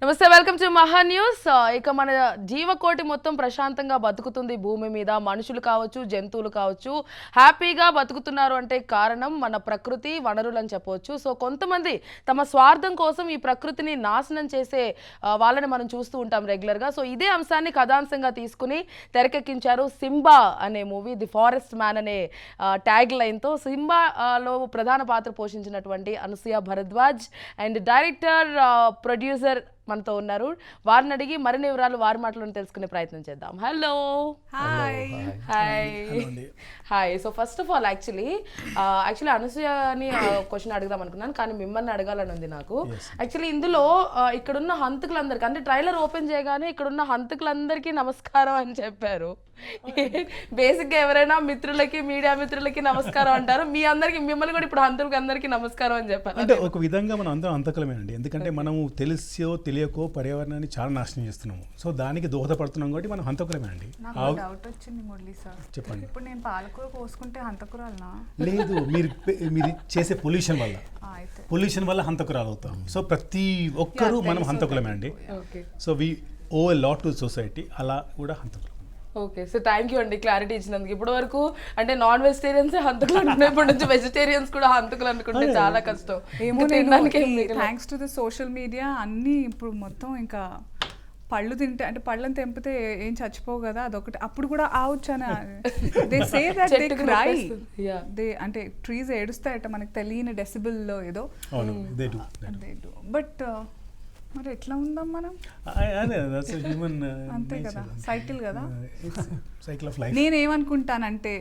నమస్తే, welcome to మహా news. ఇక మన జీవకోటి మొత్తం ప్రశాంతంగా బతుకుతుంది భూమి మీద. మనుషులు కావచ్చు, జంతువులు కావచ్చు, హ్యాపీగా బతుకుతున్నారు అంటే కారణం మన ప్రకృతి వనరులు అని చెప్పవచ్చు. సో కొంతమంది తమ స్వార్థం కోసం ఈ ప్రకృతిని నాశనం చేసే వాళ్ళని మనం చూస్తూ ఉంటాం రెగ్యులర్గా. సో ఇదే అంశాన్ని కథాంశంగా తీసుకుని తెరకెక్కించారు సింబా అనే మూవీ. ది ఫారెస్ట్ మ్యాన్ అనే ట్యాగ్ లైన్తో సింబాలో ప్రధాన పాత్ర పోషించినటువంటి Anasuya Bharadwaj and director producer మనతో ఉన్నారు. వారిని అడిగి మరిన్ని వివరాలు వారి మాటలను తెలుసుకునే ప్రయత్నం చేద్దాం. Hello. Hi. Hi. So first of all actually అనసూయని క్వశ్చన్ అడుగుదాం అనుకున్నాను, కానీ మిమ్మల్ని అడగాలని ఉంది నాకు. యాక్చువల్లీ ఇందులో ఇక్కడున్న హంతకులందరికీ, అంటే ట్రైలర్ ఓపెన్ చేయగానే ఇక్కడున్న హంతకులందరికీ నమస్కారం అని చెప్పారు. బేసిక్గా ఎవరైనా మిత్రులకి, మీడియా మిత్రులకి నమస్కారం అంటారు. మీ అందరికి, మిమ్మల్ని కూడా ఇప్పుడు హంతకులకి అందరికీ నమస్కారం అని చెప్పారు. అంటే ఒక విధంగా మనం అందరం హంతకులమేనండి. ఎందుకంటే మనము తెలిసో తెలియకో పర్యావరణాన్ని చాలా నాశనం చేస్తున్నాము. సో దానికి దోహదపడుతున్నాం కాబట్టి మనం హంతకులమేనండి. డౌట్ వచ్చింది మురళి సార్, చెప్పండి. ఇప్పుడు నేను పాలకూర కోసుకుంటే హంతకురాలనా? లేదు, మీరు చేసే పొల్యూషన్ వల్ల హంతకురాలు అవుతాం. సో ప్రతి ఒక్కరూ మనం హంతకులమే అండి. So we owe lot to society, అలా కూడా హంతకులు. ఓకే, సో థ్యాంక్ యూ అండి క్లారిటీ ఇచ్చినందుకు. ఇప్పటి వరకు అంటే నాన్ వెజిటేరియన్స్ హంతకులు అనుకున్నాయి, ఇప్పటి నుంచి వెజిటేరియన్స్ కూడా హంతకులు అనుకుంటే చాలా కష్టం. Thanks to the social media అన్నీ ఇప్పుడు మొత్తం ఇంకా పళ్ళు తింటే, అంటే పళ్ళని తెంపితే ఏం చచ్చిపోవు కదా, అదొకటి. అప్పుడు కూడా ఆవచ్చాను they say that they cry, they అంటే ట్రీస్ ఏడుస్తాయట మనకి తెలియని డెసిబుల్ లో ఏదో. బట్ మరి ఎట్లా ఉందాం మనం? అంతే కదా, సైకిల్ కదా. నేనేమనుకుంటానంటే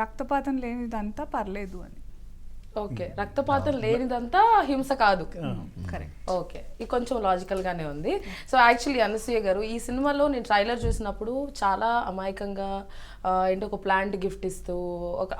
రక్తపాతం లేనిదంతా పర్లేదు అని. ఓకే, రక్తపాతం లేనిదంతా హింస కాదు. కరెక్ట్. ఓకే, ఇది కొంచెం లాజికల్ గానే ఉంది. సో యాక్చువల్లీ అనసూయ గారు, ఈ సినిమాలో నేను ట్రైలర్ చూసినప్పుడు చాలా అమాయకంగా ఏంటో ఒక ప్లాంట్ గిఫ్ట్ ఇస్తూ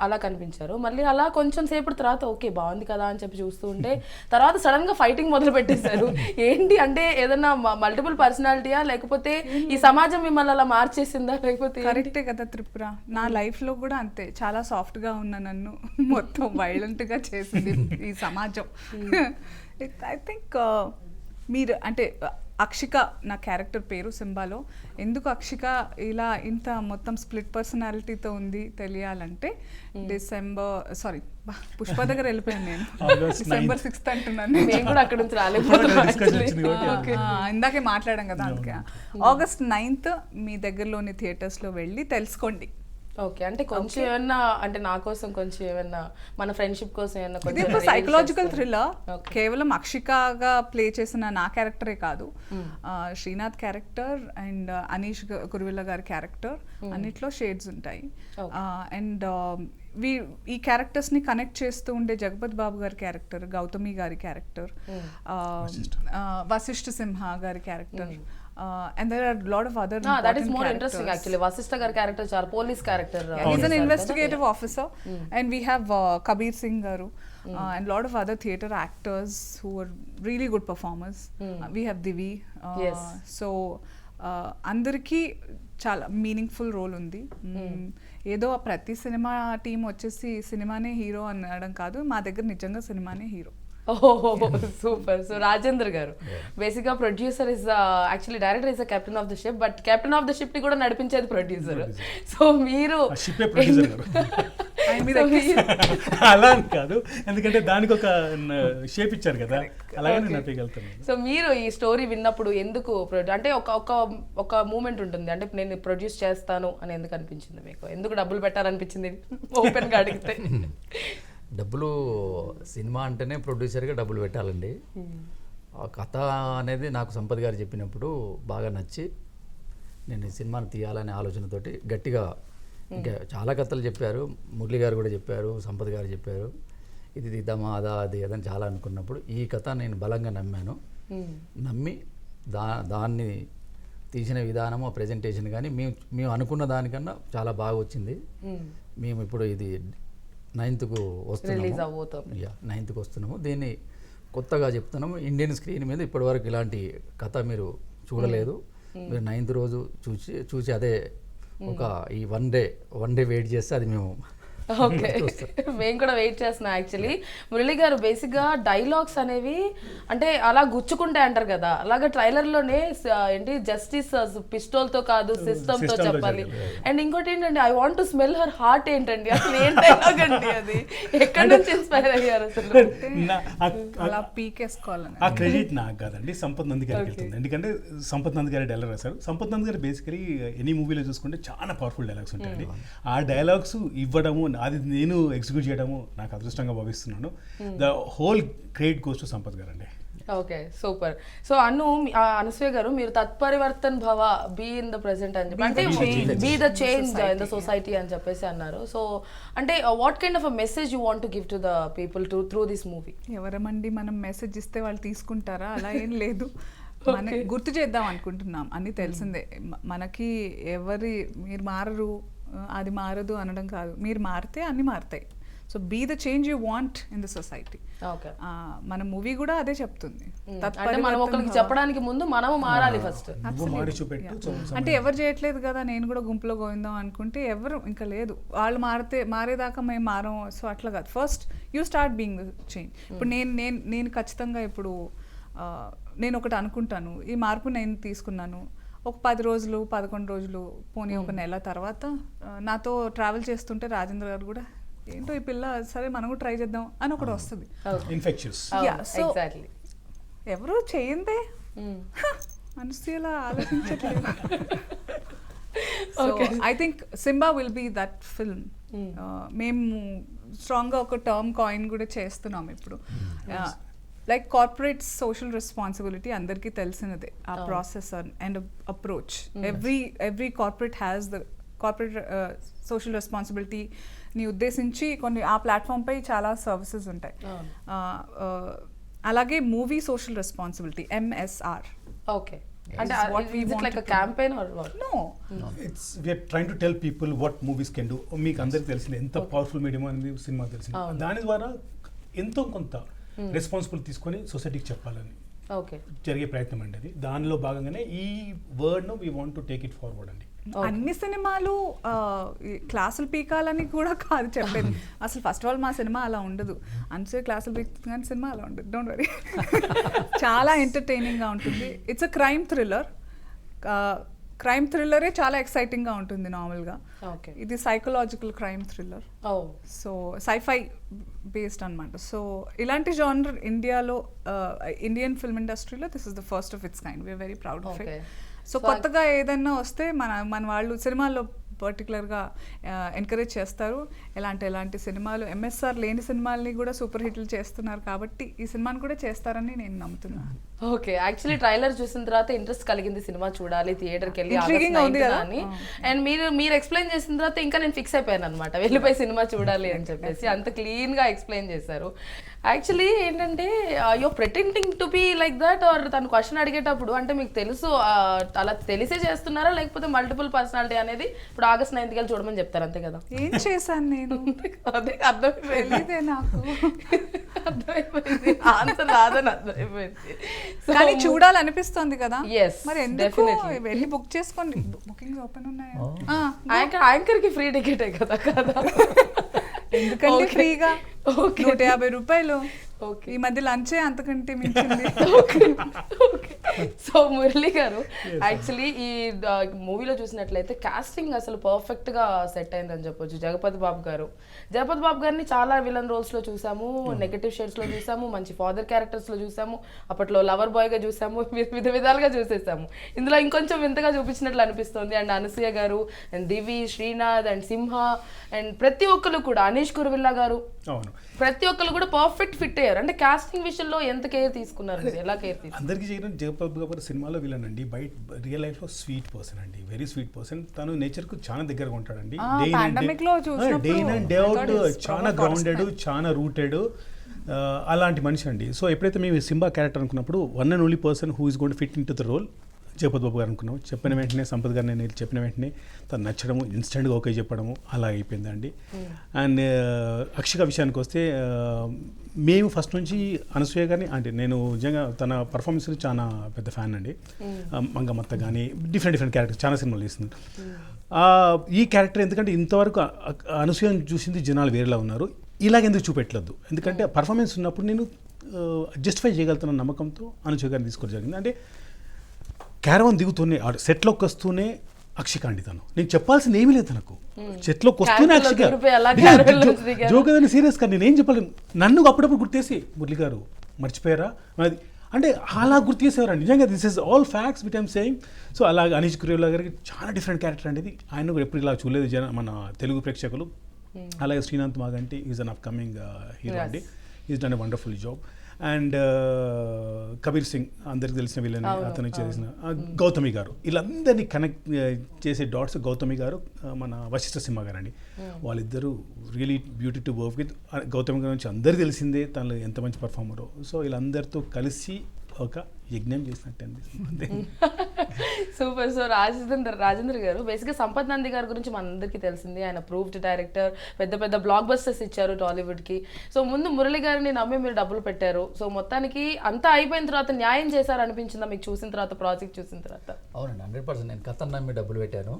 అలా కనిపించారు. మళ్ళీ అలా కొంచెం సేపటి తర్వాత ఓకే బాగుంది కదా అని చెప్పి చూస్తూ ఉంటే తర్వాత సడన్ గా ఫైటింగ్ మొదలు పెట్టేశారు. ఏంటి అంటే ఏదన్నా మల్టిపుల్ పర్సనాలిటీయా, లేకపోతే ఈ సమాజం మిమ్మల్ని అలా మార్చేసిందా, లేకపోతే? కరెక్టే కదా త్రిపుర, నా లైఫ్ లో కూడా అంతే. చాలా సాఫ్ట్ గా ఉన్న నన్ను మొత్తం వైలెంట్ గా చేసింది ఈ సమాజం. ఐ థింక్ మీరు అంటే అక్షిక నా క్యారెక్టర్ పేరు సింబాలో. ఎందుకు అక్షిక ఇలా ఇంత మొత్తం స్ప్లిట్ పర్సనాలిటీతో ఉంది తెలియాలంటే పుష్ప దగ్గర వెళ్ళిపోయాను నేను. December 6th అంటున్నాను, నేను కూడా అక్కడ నుంచి రాలేదు. ఇందాకే మాట్లాడాం కదా, అందుకే August 9th మీ దగ్గరలోని థియేటర్స్లో వెళ్ళి తెలుసుకోండి. ఓకే, అంటే కొంచెం ఏమన్నా, అంటే నా కోసం కొంచెం ఏమన్నా, మన ఫ్రెండ్షిప్ కోసం ఏమన్నా కొంచెం. ఇది సైకలాజికల్ థ్రిల్లర్. కేవలం అక్షికగా ప్లే చేసిన నా క్యారెక్టరే కాదు, శ్రీనాథ్ క్యారెక్టర్ అండ్ అనీష్ కురువిల్ల గారి క్యారెక్టర్ అన్నిట్లో షేడ్స్ ఉంటాయి. అండ్ ఈ క్యారెక్టర్స్ ని కనెక్ట్ చేస్తూ ఉండే జగపతి బాబు గారి క్యారెక్టర్, గౌతమి గారి క్యారెక్టర్, వశిష్ఠ సింహ గారి character, and there are a lot of other that is more interesting actually. Vasishtha gar character char police character, he's an investigative officer. And we have Kabir Singh garu and lot of other theatre actors who are really good performers. We have Divi. So అందరికీ చాలా meaningful role ఉంది. ఏదో ప్రతి cinema team వచ్చేసి సినిమానే hero అనడం కాదు, మా దగ్గర నిజంగా సినిమానే హీరో. సూపర్. సో రాజేంద్ర గారు, బేసిక్గా producer is actually director is captain of the ship, but captain of the ship ని కూడా నడిపించేది ప్రొడ్యూసర్. సో మీరు అలా కాదు, ఎందుకంటే దానికి ఒక షేప్ ఇచ్చారు కదా, అలాగే నడిపించగలుగుతాను. సో మీరు ఈ స్టోరీ విన్నప్పుడు ఎందుకు అంటే ఒక మూమెంట్ ఉంటుంది, అంటే నేను ప్రొడ్యూస్ చేస్తాను అని ఎందుకు అనిపించింది మీకు? ఎందుకు డబ్బులు పెట్టాలనిపించింది ఓపెన్ గా అడిగితే? డబ్బులు, సినిమా అంటేనే ప్రొడ్యూసర్గా డబ్బులు పెట్టాలండి. ఆ కథ అనేది నాకు సంపత్ గారు చెప్పినప్పుడు బాగా నచ్చి నేను ఈ సినిమాని తీయాలనే ఆలోచనతోటి గట్టిగా, ఇంకా చాలా కథలు చెప్పారు, మురళి గారు కూడా చెప్పారు, సంపత్ గారు చెప్పారు, ఇది తీద్దామా అదా అది అదని చాలా అనుకున్నప్పుడు ఈ కథ నేను బలంగా నమ్మి దాన్ని తీసిన విధానము, ప్రజెంటేషన్ కానీ మేము అనుకున్న దానికన్నా చాలా బాగా వచ్చింది. మేము ఇప్పుడు ఇది 9th వస్తున్నాము. దీన్ని కొత్తగా చెప్తున్నాము. ఇండియన్ స్క్రీన్ మీద ఇప్పటివరకు ఇలాంటి కథ మీరు చూడలేదు. మీరు 9th రోజు చూసి అదే ఒక ఈ వన్ డే వెయిట్ చేస్తే అది మేము ఓకే మేము కూడా వెయిట్ చేస్తున్నాం యాక్చువల్లీ. మురళి గారు బేసిక్గా డైలాగ్స్ అనేవి అంటే అలా గుచ్చుకుంటే అంటారు కదా, అలాగే ట్రైలర్లోనే ఏంటి జస్టిస్ పిస్టోల్తో కాదు సిస్టమ్తో System తో చెప్పాలి. చెప్పాలి. అండ్ ఇంకోటి ఏంటండి, I want to smell her heart ఏంటండి, అసలు ఏం డైలాగ్ అండి అది, ఎక్కడి నుంచి ఇన్స్పైర్ అయ్యారు అసలు? అలా పీకేసుకోవాలని. ఆ క్రెడిట్ నాకు కాదండి, సంపత్ నంది గారికి వెళ్తుంది. ఎందుకంటే సంపత్ నంది గారి డైలాగ్ రాశారు. సంపత్ నంది గారు బేసికలీ ఎనీ మూవీలో చూసుకుంటే చాలా పవర్ఫుల్ డైలాగ్స్ ఉంటాయండి. ఆ డైలాగ్స్ ఇవ్వడము, అది నేను ఎగ్జిక్యూట్ చేయడము నాకు అదృష్టంగా భావిస్తున్నాను. The whole credit goes to Sampath గారు అండి. Okay super. సో అనసూయ గారు, మీరు తత్పరివర్తన్ భవ, బీ ఇన్ ద ప్రెసెంట్ అని చెప్పి, అంటే be the change in the society అని చెప్పేసి అన్నారు. సో అంటే what kind of a message you want to give to the people through this movie? ఎవరమండి మనం మెసేజ్ ఇస్తే వాళ్ళు తీసుకుంటారా? అలా ఏం లేదు. మన గుర్తు చేద్దాం అనుకుంటున్నాం, అన్నీ తెలిసిందే మనకి. మీరు మారరు, అది మారదు అనడం కాదు, మీరు మారితే అన్నీ మారుతాయి. So be the change you want in the society. Okay, మన మూవీ కూడా అదే చెప్తుంది. అంటే మనం ఒకరికి చెప్పడానికి ముందు మనము మారాలి ఫస్ట్. అంటే ఎవరు చేయట్లేదు కదా, నేను కూడా గుంపులో గోవిందాం అనుకుంటే ఎవరు ఇంకా లేదు. వాళ్ళు మారేదాకా మేము మారం. సో అట్లా కాదు, first you start being the change. ఇప్పుడు నేను ఖచ్చితంగా ఇప్పుడు నేను ఒకటి అనుకుంటాను, ఈ మార్పు నేను తీసుకున్నాను. ఒక 10 రోజులు 11 రోజులు పోనీ ఒక నెల తర్వాత నాతో ట్రావెల్ చేస్తుంటే రాజేంద్ర గారు కూడా ఏంటో ఈ పిల్ల, సరే మనం కూడా ట్రై చేద్దాం అని ఒకటి వస్తుంది. ఇన్ఫెక్షన్స్. ఎవరు చేయందే మనసులా ఆలోచించట్లేదు. So I think Simba will be that film. మేము స్ట్రాంగ్గా ఒక టర్మ్ కాయిన్ కూడా చేస్తున్నాం ఇప్పుడు. లైక్ కార్పొరేట్ సోషల్ రెస్పాన్సిబిలిటీ అందరికీ తెలిసినదే, ఆ process and approach. Every corporate has the corporate social రెస్పాన్సిబిలిటీని ఉద్దేశించి కొన్ని ఆ ప్లాట్ఫామ్పై చాలా సర్వీసెస్ ఉంటాయి. అలాగే movie social responsibility, MSR. Okay, అంటే is it like a campaign or what? No. We are trying to tell people what movies can do. మీకు అందరికి తెలిసింది ఎంత పవర్ఫుల్ మీడియం అనేది సినిమా తెలిసింది. దాని ద్వారా ఎంతో కొంత రెస్పాన్సిబిలిటీ తీసుకొని సొసైటీకి చెప్పాలని జరిగే ప్రయత్నం అండి అది. దానిలో భాగంగానే ఈ వర్డ్ ను we want to take it forward అండి. అన్ని సినిమాలు క్లాసులు పీకాలని కూడా కాదు చెప్పేది. అసలు ఫస్ట్ ఆఫ్ ఆల్ మా సినిమా అలా ఉండదు. అన్సే క్లాసులు పీకుతుంది కానీ సినిమా అలా ఉండదు, డోంట్ వరీ. చాలా ఎంటర్టైనింగ్గా ఉంటుంది. It's a crime thriller. Crime థ్రిల్లరే చాలా ఎక్సైటింగ్గా ఉంటుంది నార్మల్గా. ఇది psychological crime thriller. So sci-fi based అనమాట. సో ఇలాంటి జానర్ ఇండియాలో, ఇండియన్ ఫిల్మ్ ఇండస్ట్రీలో this is the first of its kind. We are very proud of it. So కొత్తగా ఏదైనా వస్తే మన వాళ్ళు సినిమాల్లో పర్టికులర్గా ఎంకరేజ్ చేస్తారు. ఎలాంటి సినిమాలు, MSR లేని సినిమాల్ని కూడా సూపర్ హిట్లు చేస్తున్నారు కాబట్టి ఈ సినిమాని కూడా చేస్తారని నేను నమ్ముతున్నాను. ఓకే, యాక్చువల్లీ ట్రైలర్ చూసిన తర్వాత ఇంట్రెస్ట్ కలిగింది సినిమా చూడాలి, థియేటర్కి వెళ్ళి అని. అండ్ మీరు ఎక్స్ప్లెయిన్ చేసిన తర్వాత ఇంకా నేను ఫిక్స్ అయిపోయాను అనమాట, వెళ్ళిపోయి సినిమా చూడాలి అని చెప్పేసి. అంత క్లీన్గా ఎక్స్ప్లెయిన్ చేశారు. యాక్చువల్లీ ఏంటంటే you're pretending to be like that, or తను క్వశ్చన్ అడిగేటప్పుడు అంటే మీకు తెలుసు అలా తెలిసే చేస్తున్నారా, లేకపోతే మల్టిపుల్ పర్సనాలిటీ అనేది ఇప్పుడు August 9th వెళ్ళి చూడమని చెప్తారు, అంతే కదా? ఏం చేశాను నేను? అదే అర్థమైపోయింది నాకు, అర్థమైపోయింది ఆన్సర్ రాదని అర్థమైపోయింది. కానీ చూడాలనిపిస్తుంది కదా. మరి ఎందుకు డెఫినెట్లీ వెళ్ళి బుక్ చేసుకోండి, బుకింగ్ ఓపెన్ ఉన్నాయా? యాంకర్ కి ఫ్రీ టికెటే కదా కదా, ఎందుకంటే ఫ్రీగా 150 రూపాయలు. ఈ మధ్య లంచే అంతకంటే మించింది. సో మురళి గారు, యాక్చువల్లీ ఈ మూవీలో చూసినట్లయితే కాస్టింగ్ అసలు పర్ఫెక్ట్ గా సెట్ అయిందని చెప్పొచ్చు. జగపతి బాబు గారిని చాలా విలన్ రోల్స్ లో చూసాము, నెగటివ్ షేడ్స్ లో చూసాము, మంచి ఫాదర్ క్యారెక్టర్స్ లో చూసాము, అప్పట్లో లవర్ బాయ్ గా చూసాము, విధాలుగా చూసేసాము. ఇందులో ఇంకొంచెం వింతగా చూపించినట్లు అనిపిస్తుంది. అండ్ అనసూయ గారు, and Divi, Srinath, and Simha, and ప్రతి ఒక్కరు కూడా, అనీష్ కురువిల్లా గారు, ప్రతి ఒక్కరు కూడా పర్ఫెక్ట్ ఫిట్ అయ్యారు. అంటే కాస్టింగ్ విషయంలో ఎంత కేర్ తీసుకున్నారు, ఎలా కేర్ తీసుకున్నారు? అందరికీ చేయడం జగపతి బాబు సినిమాలో విలన్ అండి, బయట రియల్ లైఫ్ లో స్వీట్ పర్సన్ అండి, వెరీ స్వీట్ పర్సన్. తను నేచర్ కు చాలా దగ్గరగా ఉంటాడండి. Day in and day out చాలా గ్రౌండెడ్, చాలా రూటెడ్, అలాంటి మనిషి అండి. సో ఎప్పుడైతే మేము సింబా క్యారెక్టర్ అనుకున్నప్పుడు one and only person who is going to fit in to the role Jagapathi Babu garu అనుకున్నాం. చెప్పిన వెంటనే సంపత్ గారు నేను చెప్పిన వెంటనే తను నచ్చడము, ఇన్స్టెంట్గా ఓకే చెప్పడము అలా అయిపోయిందండి. అండ్ అక్షిక విషయానికి వస్తే మేము ఫస్ట్ నుంచి అనసూయ గారిని, అంటే నేను నిజంగా తన పర్ఫార్మెన్స్ చాలా పెద్ద ఫ్యాన్ అండి. మంగమత్త కానీ డిఫరెంట్ క్యారెక్టర్స్ చాలా సినిమాలు చేస్తుంది. ఈ క్యారెక్టర్ ఎందుకంటే ఇంతవరకు అనసూయను చూసింది జనాలు వేరేలా ఉన్నారు, ఇలాగెందుకు చూపెట్టలేదు, ఎందుకంటే పర్ఫార్మెన్స్ ఉన్నప్పుడు నేను జస్టిఫై చేయగలుగుతున్న నమ్మకంతో అనసూయ గారిని తీసుకోవడం జరిగింది. అంటే క్యారవాన్ దిగుతూనే సెట్లోకి వస్తూనే అక్షిక అండి తను, నేను చెప్పాల్సింది ఏమీ లేదు తనకు, సెట్లోకి వస్తూనే అక్షిక జోగదని సీరియస్గా నేనేం చెప్పలేను. నన్ను అప్పుడప్పుడు గుర్తేసి మురళి గారు మర్చిపోయారా అది అంటే అలా గుర్తు చేసేవారండి. నిజంగా this is all facts what I'm saying. So అలాగే అనీష్ కురేలా గారికి చాలా డిఫరెంట్ క్యారెక్టర్ అండి. ఆయన కూడా ఎప్పుడు ఇలా చూడలేదు మన తెలుగు ప్రేక్షకులు. అలాగే Srinath Maganti is an upcoming hero అండి, is done a wonderful job. And Kabir Singh అందరికి తెలిసిన వీళ్ళని, అతను చేసిన గౌతమి గారు, వీళ్ళందరినీ కనెక్ట్ చేసే డాట్స్ గౌతమి గారు, మన వశిష్ఠ సింహ గారు అండి. వాళ్ళిద్దరూ really beauty to work with. Gautami గారి నుంచి అందరికీ తెలిసిందే తను ఎంత మంచి పర్ఫార్మరో. సో వీళ్ళందరితో కలిసి ఒక యజ్ఞం చేసినట్టు అనిపిస్తుంది. సూపర్. సో రాజేంద్ర గారు, బేసిక్గా సంపత్ నంది గారి గురించి మనందరికీ తెలిసింది, ఆయన ప్రూవ్డ్ డైరెక్టర్, పెద్ద బ్లాక్ బస్టర్స్ ఇచ్చారు టాలీవుడ్కి. సో ముందు మురళి గారిని నమ్మి మీరు డబ్బులు పెట్టారు. సో మొత్తానికి అంతా అయిపోయిన తర్వాత న్యాయం చేశారు అనిపించిందా మీకు చూసిన తర్వాత, ప్రాజెక్ట్ చూసిన తర్వాత? అవునండి, 100%. నేను కథను నమ్మి డబ్బులు పెట్టాను,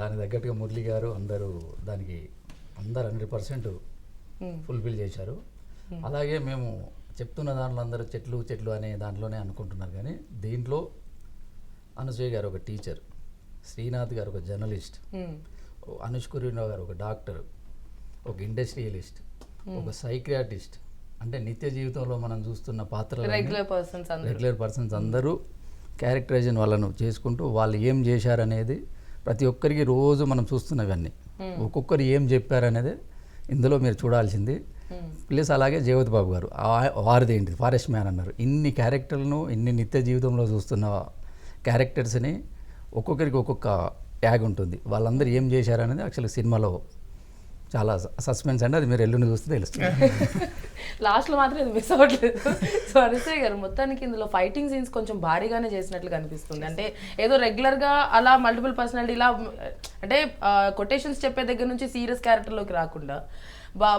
దానికి తగ్గట్టుగా మురళి గారు అందరూ 100% ఫుల్ఫిల్ చేశారు. అలాగే మేము చెప్తున్న దాంట్లో అందరూ చెట్లు అనే దాంట్లోనే అనుకుంటున్నారు, కానీ దీంట్లో అనసూయ గారు ఒక టీచర్, శ్రీనాథ్ గారు ఒక జర్నలిస్ట్, అనుష్ కురియరావు గారు ఒక డాక్టర్, ఒక ఇండస్ట్రియలిస్ట్, ఒక సైక్రియాటిస్ట్. అంటే నిత్య జీవితంలో మనం చూస్తున్న పాత్రలు రెగ్యులర్ పర్సన్స్ అందరూ క్యారెక్టరైజేషన్ వాళ్ళను చేసుకుంటూ వాళ్ళు ఏం చేశారనేది ప్రతి ఒక్కరికి రోజు మనం చూస్తున్నవన్నీ, ఒక్కొక్కరు ఏం చెప్పారనేది ఇందులో మీరు చూడాల్సింది. ప్లస్ అలాగే జగపతి బాబు గారు, వారిది ఏంటి ఫారెస్ట్ మ్యాన్ అన్నారు. ఇన్ని క్యారెక్టర్లను, ఇన్ని నిత్య జీవితంలో చూస్తున్న క్యారెక్టర్స్ని ఒక్కొక్కరికి ఒక్కొక్క ట్యాగ్ ఉంటుంది. వాళ్ళందరూ ఏం చేశారనేది యాక్చువల్గా సినిమాలో చాలా సస్పెన్స్ అండి, అది మీరు ఎల్లుండి చూస్తే తెలుస్తుంది. లాస్ట్లో మాత్రం ఇది మిస్ అవ్వట్లేదు. సో అనసూయ గారు, మొత్తానికి ఇందులో ఫైటింగ్ సీన్స్ కొంచెం భారీగానే చేసినట్లుగా అనిపిస్తుంది. అంటే ఏదో రెగ్యులర్గా అలా మల్టిపుల్ పర్సనాలిటీ ఇలా అంటే కొటేషన్స్ చెప్పే దగ్గర నుంచి సీరియస్ క్యారెక్టర్లోకి రాకుండా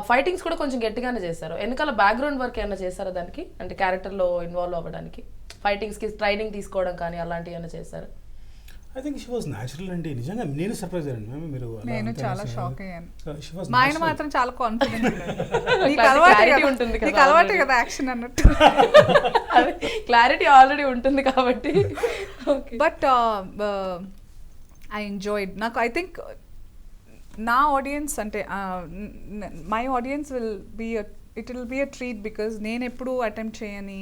ఫైటింగ్స్ కూడా కొంచెం గట్టిగానే చేశారు. వెనకాల బ్యాక్గ్రౌండ్ వర్క్ ఏమైనా చేశారా దానికి, అంటే క్యారెక్టర్లో ఇన్వాల్వ్ అవ్వడానికి, ఫైటింగ్స్కి ట్రైనింగ్ తీసుకోవడం కానీ అలాంటివి ఏమైనా చేశారు? I think she was natural అండి. నిజంగా నేను సర్ప్రైజ్ అయ్యాను మ్యామ్. మీరు నేను చాలా షాక్ అయ్యాను. మా ఆయన మాత్రం చాలా కాన్ఫిడెంట్ ఉంటుంది, నీకు అలవాటే కదా యాక్షన్ అన్నట్టు. క్లారిటీ ఆల్రెడీ ఉంటుంది కాబట్టి. But I enjoyed. నాకు ఐ థింక్ నా ఆడియన్స్ అంటే my audience it will be a treat, because నేను ఎప్పుడు అటెంప్ట్ చేయని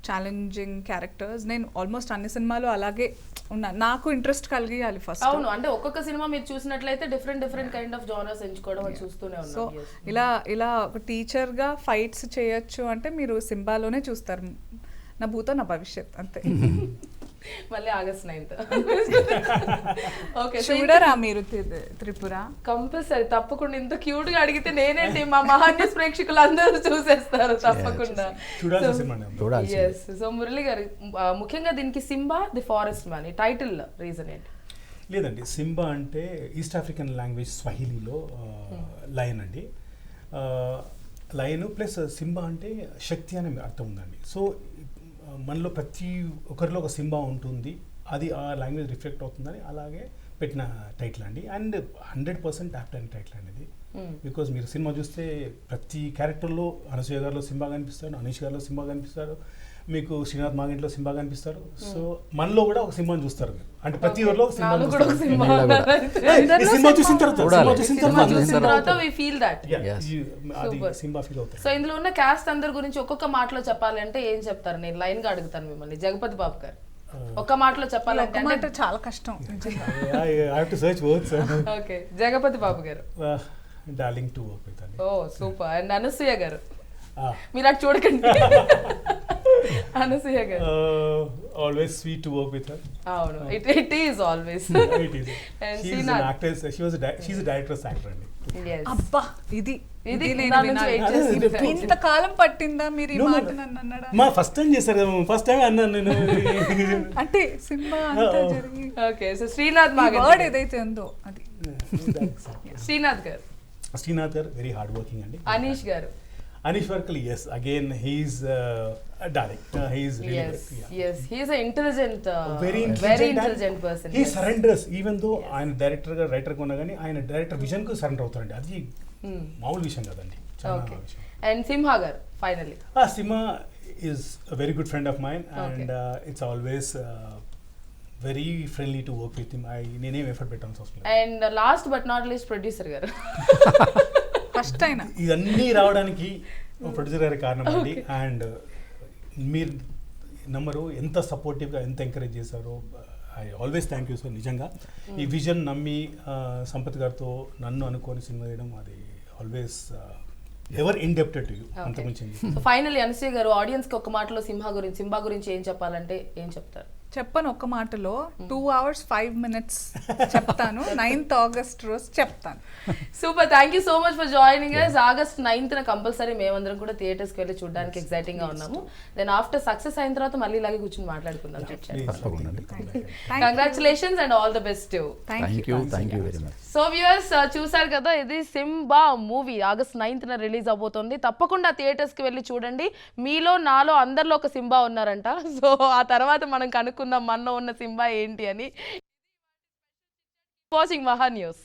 ఛాలెంజింగ్ క్యారెక్టర్స్ నేను ఆల్మోస్ట్ అన్ని సినిమాలు అలాగే ఉన్నా. నాకు ఇంట్రెస్ట్ కలిగియాలి ఫస్ట్. అవును, అంటే ఒక్కొక్క సినిమా మీరు చూసినట్లయితే డిఫరెంట్ కైండ్ ఆఫ్ జానర్స్ ఎంచుకోవడం చూస్తూనే ఉన్నాం. సో ఇలా ఒక టీచర్గా ఫైట్స్ చేయొచ్చు అంటే మీరు సింబాలోనే చూస్తారు. నా భూతో నా భవిష్యత్ అంతే. మళ్ళీ August 9th. ఓకే, చూడరా మీరు త్రిపుర? కంపల్సరీ, తప్పకుండా. ఇంత క్యూట్ గా అడిగితే నేనేంటి, మా మహాన్యూస్ ప్రేక్షకులు అందరూ చూసేస్తారు తప్పకుండా. సో మురళి గారు, ముఖ్యంగా దీనికి సింబా ది ఫారెస్ట్ మ్యాన్ ఈ టైటిల్ రీజన్ ఏంటి? లేదండి, సింబా అంటే ఈస్ట్ ఆఫ్రికన్ లాంగ్వేజ్ స్వహిలీలో లయన్ అండి. లయన్ ప్లస్ సింబా అంటే శక్తి అనే అర్థం ఉందండి. సో మనలో ప్రతి ఒక్కరిలో ఒక సింబా ఉంటుంది, అది ఆ లాంగ్వేజ్ రిఫ్లెక్ట్ అవుతుందని అలాగే పెట్టిన టైటిల్ అండి. అండ్ 100% యాప్ట్ అయిన టైటిల్ అండి ఇది. బికాజ్ మీరు సినిమా చూస్తే ప్రతి క్యారెక్టర్లో అనసూయ గారిలో సింబా కనిపిస్తాడు, అనీష్ గారిలో సింబా కనిపిస్తాడు, మీకు శ్రీనాథ్ మాగంటిలో సింబా కనిపిస్తారు. సో మనలో కూడా ఒక సింబాని చూస్తారు మీరు, అంటే ప్రతి ఊరిలో సినిమా చూసిన తర్వాత we feel that Simba feel అవుతారు. సో ఇందులో ఉన్న క్యాస్ట్ అందరి గురించి ఒక్కొక్క మాటలో చెప్పాలి అంటే ఏం చెప్తారు? నేను లైన్ గా అడుగుతాను మిమ్మల్ని. జగపతి బాబు గారు, ఒక్క మాటలో చెప్పాలంటే చాలా కష్టం. ఓకే, జగపతి బాబు గారు. Darling to work with. Oh super. And Anasuya గారు, మీరు అటు చూడకండి. అనసూయ గారు, always sweet to work with her. అవును it is always It is. And She is an Srinath. actress. She's a director's actor అండి. yes అబ్బా ఇది ఇది నేను నా నుంచి వినాలి. వెయిట్ అదే, చేస్తుంది ఇంత కాలం పట్టిందా మీరు ఈ No, no, మాట no. నన్ను అన్నాడా? మా ఫస్ట్ టైం చేశారు ఫస్ట్ టైం అన్నాను నేను. అంటే సినిమా అంతా Oh. జరిగి okay so Srinath word Maganti ఏదైతే ఉందో అది శ్రీనాథ్ గారు శ్రీనాథ్ గారు వెరీ హార్డ్ వర్కింగ్ అండి. అనీష్ గారు Anish Varkal, yes, again he's a darling. He's really yes good. Yeah. yes he is an intelligent Very very intelligent intelligent person He yes. surrenders even though ఆయన director గా writer గా ఉన్నా కానీ ఆయన director vision కు surrender అవుతారండి. అది మామూలు విషయం కదండి, చాలా Okay. విషయం. and సింహ గారు finally Sima is a very good friend of mine and it's always very friendly to work with him. నేనేం ఎఫర్ట్ పెట్టాల్సి వస్తుంది. And last but not least producer గారు ఫస్ట్ అయినా ఇవన్నీ రావడానికి ప్రొడ్యూసర్ గారి కారణం అండి. అండ్ మీరు నమ్మరు ఎంత సపోర్టివ్గా ఎంత ఎంకరేజ్ చేశారో. I always thank you sir. నిజంగా ఈ విజన్ నమ్మి సంపత్ గారితో నన్ను అనుకొని సినిమా చేయడం అది always ever indebted to you. అంతకుమించింది. So finally Anasuya garu audience కి ఒక మాటలో సింహ గురించి ఏం చెప్పాలంటే ఏం చెప్తారు? చెప్పను ఒక్క మాటలో 2 hours 5 minutes చెప్తాను. 9th August రోజు చెప్తాను. Super, thank you so much for joining us. August 9th compulsory మేమందరం కూడా థియేటర్స్కి వెళ్ళి చూడడానికి ఎక్సైటింగ్ గా ఉన్నాము. దెన్ ఆఫ్టర్ సక్సెస్ అయిన తర్వాత మళ్ళీ ఇలాగే కూర్చొని మాట్లాడుకుందాం. Congratulations and all the best. Thank you very much. So viewers చూసారు కదా, ఇది Simba movie August 9th release అవబోతోంది. తప్పకుండా థియేటర్స్కి వెళ్ళి చూడండి. మీలో నాలో అందరిలో ఒక సింబా ఉన్నారంట. సో ఆ తర్వాత మనం కనుక్కుందాం మనలో ఉన్న సింబా ఏంటి అని. వాచింగ్ మహా న్యూస్.